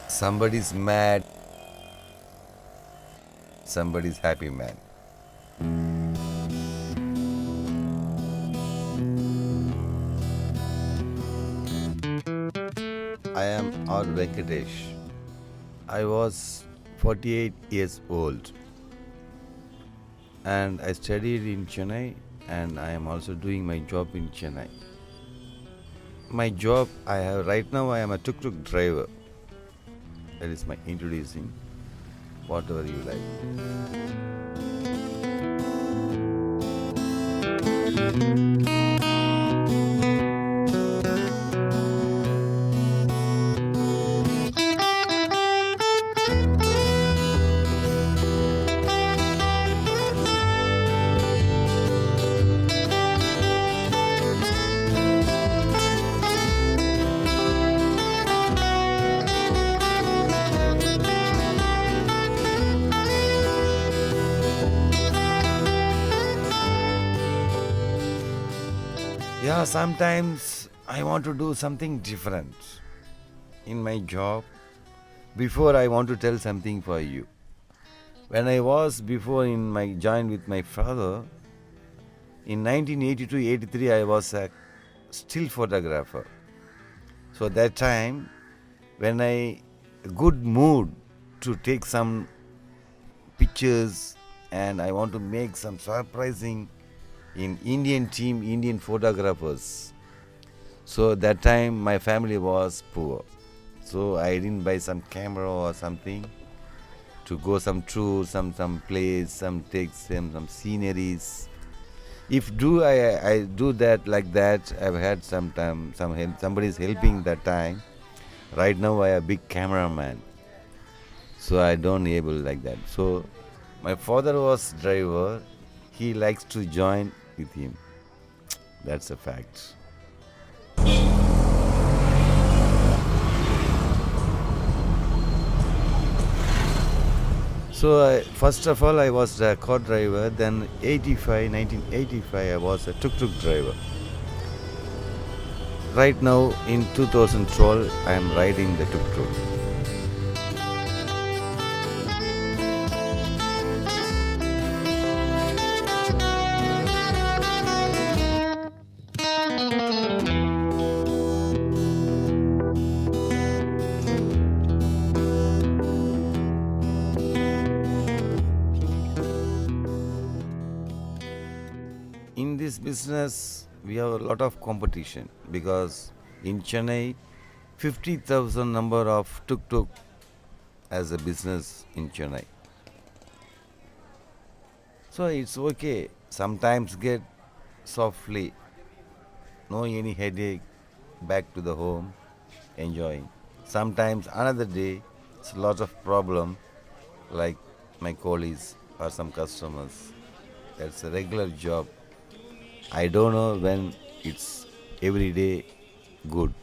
Somebody's mad, somebody's happy, man. I am R. Venkatesh. I was 48 years old and I studied in Chennai and I am also doing my job in Chennai. My job I have right now, I am a tuk-tuk driver. That is my introducing. Whatever you like. Yeah, sometimes I want to do something different in my job. Before I want to tell something for you. When I was before in my join with my father, in 1982-83 I was a still photographer. So that time when I good mood to take some pictures and I want to make some surprising in Indian team, Indian photographers. So that time my family was poor. So I didn't buy some camera or something to go some tour, some place, some take some sceneries. If do I do that like that, I've had some time some help, somebody's helping that time. Right now I am a big cameraman. So I don't able like that. So my father was driver. He likes to join with him. That's a fact. So first of all I was a car driver, then 1985 I was a tuk-tuk driver. Right now in 2012 I am riding the tuk-tuk. In this business, we have a lot of competition because in Chennai, 50,000 number of tuk-tuk as a business in Chennai. So it's okay. Sometimes get softly, no any headache, back to the home, enjoying. Sometimes another day, it's lots of problem like my colleagues or some customers. That's a regular job. I don't know when it's every day good.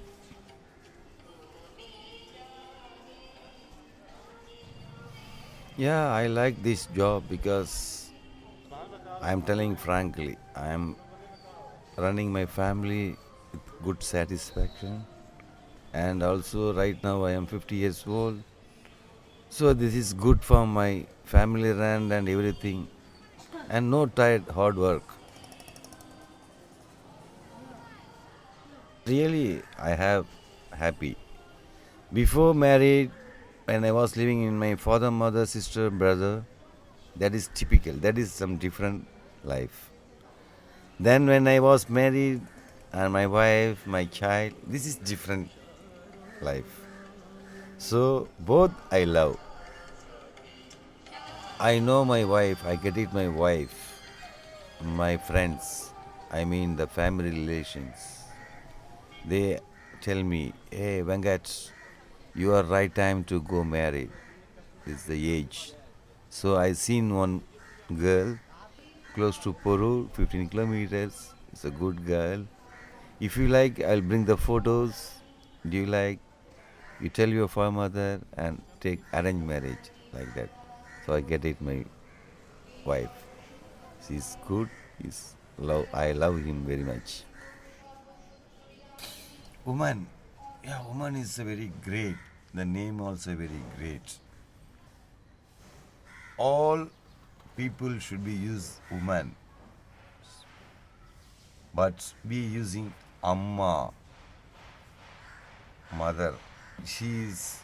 Yeah, I like this job because I'm telling frankly, I'm running my family with good satisfaction. And also, right now, I am 50 years old. So, this is good for my family run and everything. And no tired hard work. Really, I have happy. Before married, when I was living in my father, mother, sister, brother, that is typical. That is some different life. Then when I was married and my wife, my child, this is different life. So both I love. I know my wife, I get it my wife, my friends, I mean the family relations. They tell me, hey Venkat, you are right time to go married. It's the age. So I seen one girl close to Porur, 15 kilometers. It's a good girl. If you like, I'll bring the photos. Do you like? You tell your father and take arranged marriage like that. So I get it my wife. She's good. He's love. I love him very much. Woman, yeah, woman is a very great. The name also very great. All people should be use woman, but be using Amma, mother. She is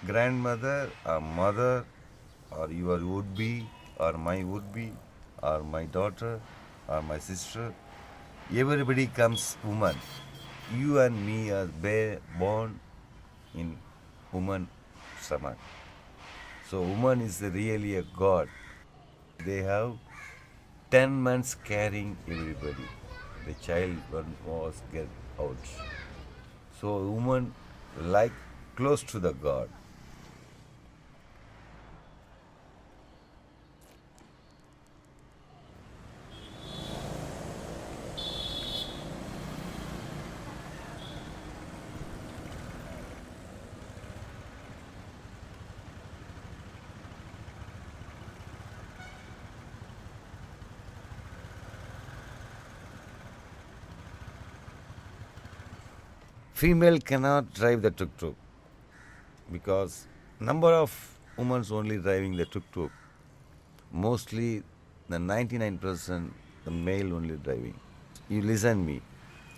grandmother or mother or your would be or my would be or my daughter or my sister. Everybody comes woman. You and me are born in woman stomach. So woman is really a god. They have 10 months carrying everybody. The child one was get out. So woman like close to the god. Female cannot drive the tuk-tuk because number of women only driving the tuk-tuk. Mostly the 99% the male only driving. You listen me.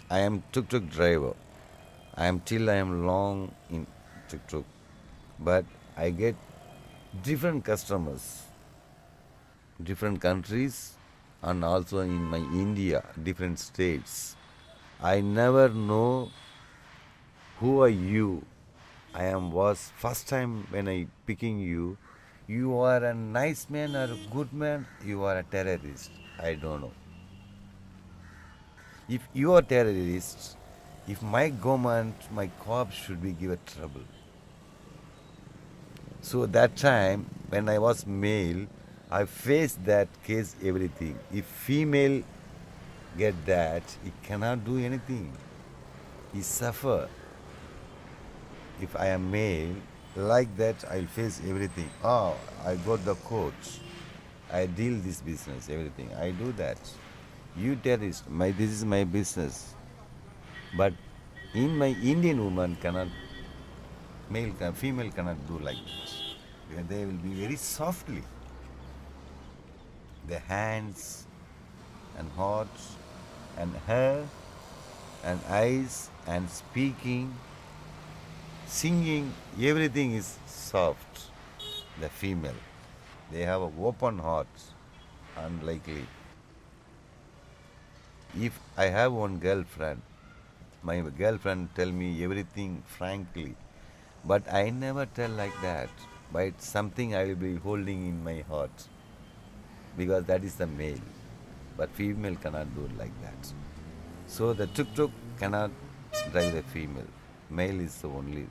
I am tuk-tuk driver. I am long in tuk-tuk, but I get different customers, different countries, and also in my India, different states. I never know who are you. I am was first time when I picking you. You are a nice man or a good man. You are a terrorist. I don't know. If you are terrorist, if my government, my cops should be given trouble. So that time when I was male, I faced that case everything. If female get that, he cannot do anything. He suffer. If I am male, like that I'll face everything. Oh, I got the coach. I deal this business, everything. I do that. You terrorist, this is my business. But in my Indian woman cannot, female cannot do like that. Because they will be very softly. The hands and hearts and hair and eyes and speaking, singing, everything is soft. The female. They have an open heart, unlikely. If I have one girlfriend, my girlfriend tell me everything frankly, but I never tell like that. But it's something I will be holding in my heart because that is the male. But female cannot do like that. So the tuk-tuk cannot drive the female. Male is the only.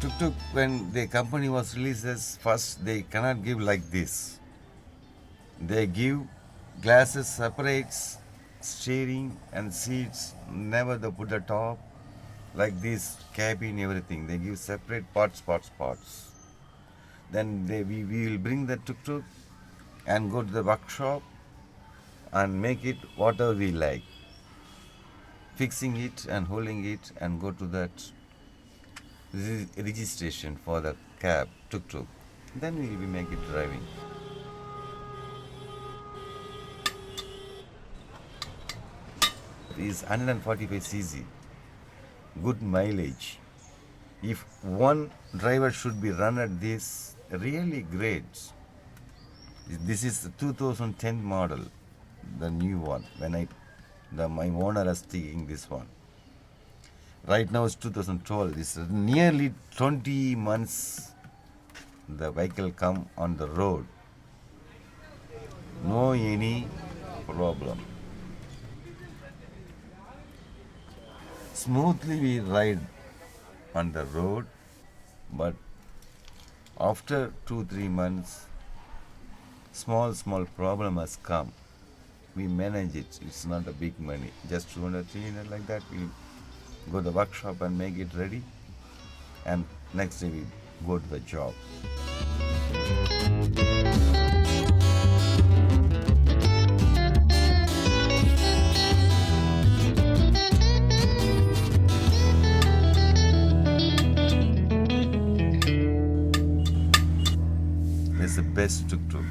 Tuk-tuk, when the company was releases, first they cannot give like this. They give glasses separates, steering and seats, never they put the top, like this, cabin, everything. They give separate parts. Then we will bring the tuk-tuk and go to the workshop and make it whatever we like. Fixing it and holding it and go to that registration for the cab, tuk-tuk. Then we will make it driving. It is 145 cc, good mileage. If one driver should be run at this, really great. This is the 2010 model, the new one. My owner is taking this one. Right now it's 2012. It's nearly 20 months the vehicle come on the road. No any problem. Smoothly we ride on the road, but after 2-3 months, small problem has come. We manage it. It's not a big money. Just 200, 300 like that. We go to the workshop and make it ready. And next day we go to the job. It's the best tuk-tuk.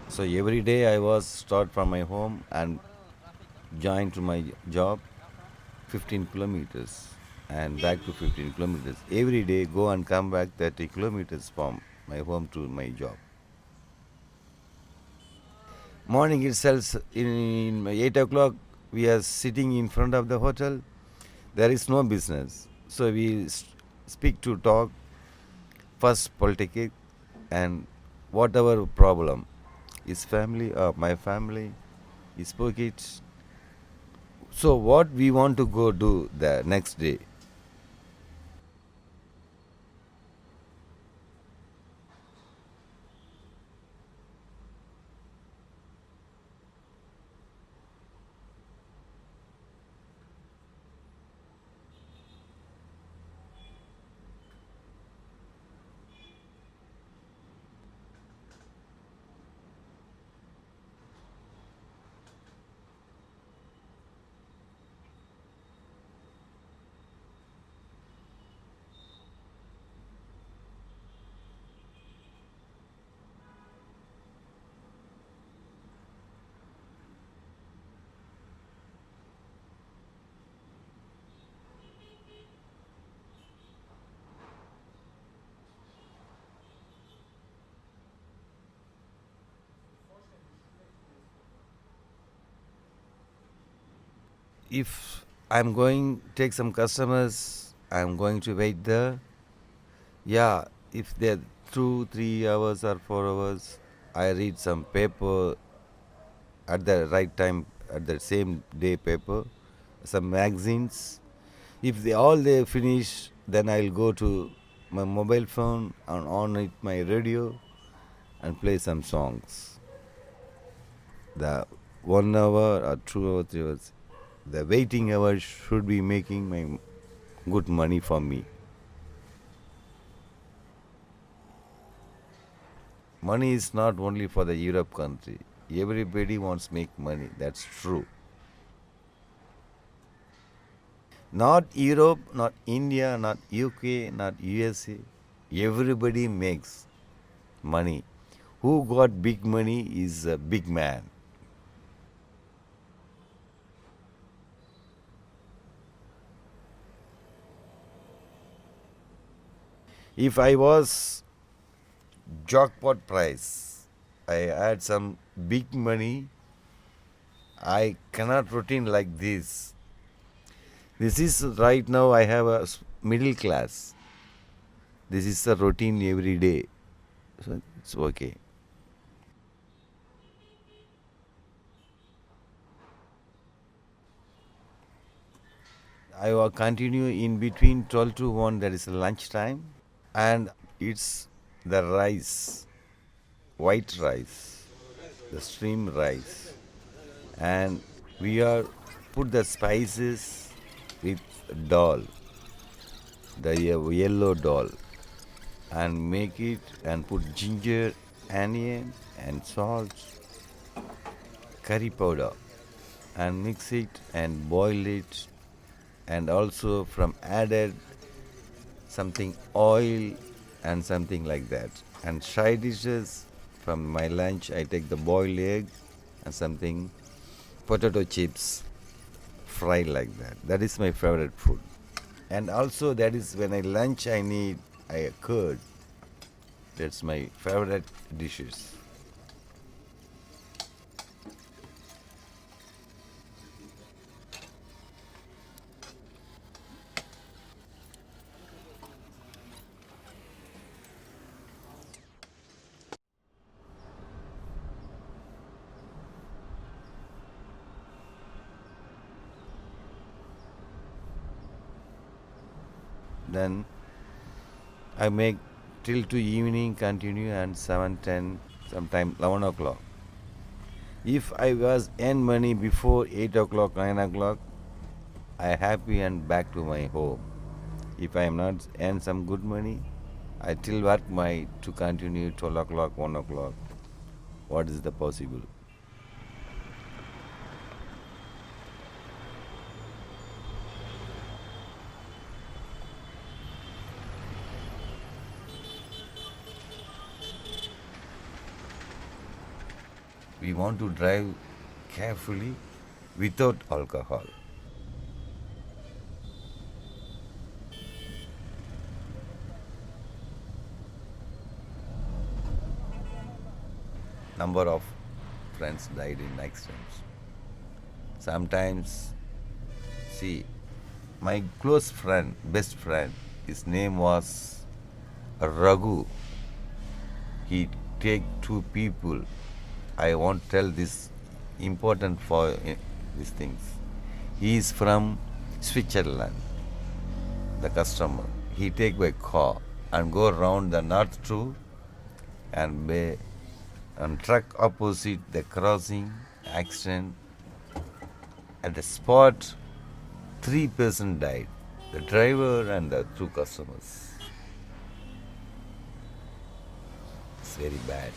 So every day I was start from my home and join to my job 15 kilometers and back to 15 kilometers. Every day go and come back 30 kilometers from my home to my job. Morning itself in 8 o'clock we are sitting in front of the hotel. There is no business. So we speak to talk first politics and whatever problem is family or my family is pocket. So what we want to go do the next day. If I'm going take some customers, I'm going to wait there. Yeah, if they're 2-3 hours or 4 hours, I read some paper at the right time at the same day paper, some magazines. If they finish, then I'll go to my mobile phone and on it my radio and play some songs. The 1 hour or 2 hours, 3 hours, the waiting hours should be making my good money for me. Money is not only for the Europe country. Everybody wants to make money. That's true. Not Europe, not India, not UK, not USA. Everybody makes money. Who got big money is a big man. If I was jackpot prize, I had some big money. I cannot routine like this. This is right now I have a middle class. This is the routine every day. So it's okay. I will continue in between 12 to 1, that is lunch time. And it's the rice, white rice. the stream rice, and we are put the spices with dal, the yellow dal, and make it and put ginger, onion, and salt, curry powder, and mix it and boil it, and also from added something oil and something like that. And side dishes from my lunch, I take the boiled egg and something potato chips fried like that. That is my favorite food. And also that is when I lunch I need I curd. That's my favorite dishes. Then I make till to evening continue and 7:10, sometime 11 o'clock. If I was earn money before 8 o'clock, 9 o'clock, I happy and back to my home. If I am not earn some good money, I still work my to continue 12 o'clock, 1 o'clock. What is the possible? We want to drive carefully without alcohol. Number of friends died in accidents. Sometimes, see, my close friend, best friend, his name was Raghu. He take two people. I won't tell this important for these things. He is from Switzerland, the customer. He take by car and go around the north too and and truck opposite the crossing accident. At the spot, 3 persons died, the driver and the two customers. It's very bad.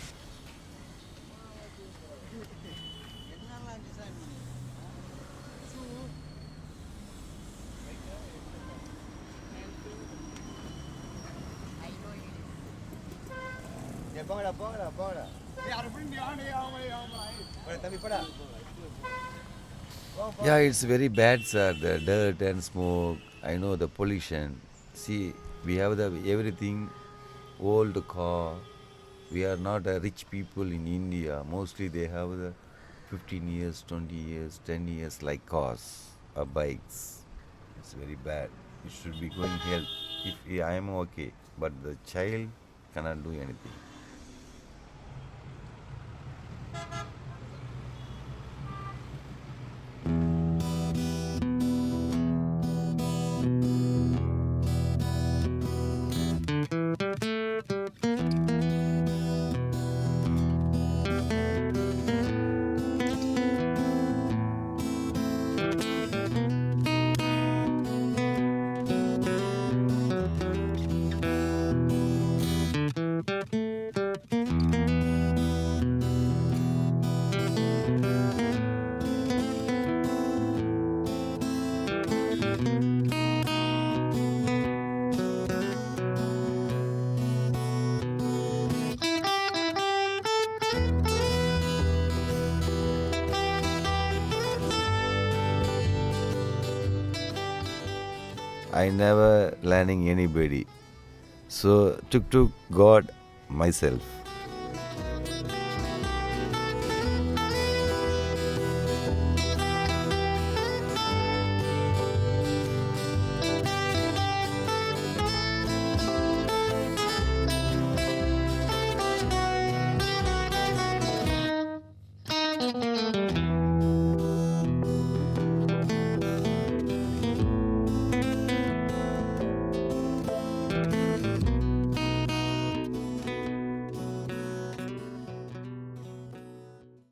Yeah, it's very bad, sir. The dirt and smoke. I know the pollution. See, we have the everything old car. We are not a rich people in India. Mostly they have the 15 years, 20 years, 10 years like cars or bikes. It's very bad. It should be going help. If I am okay, but the child cannot do anything. I never learning anybody. So took God myself.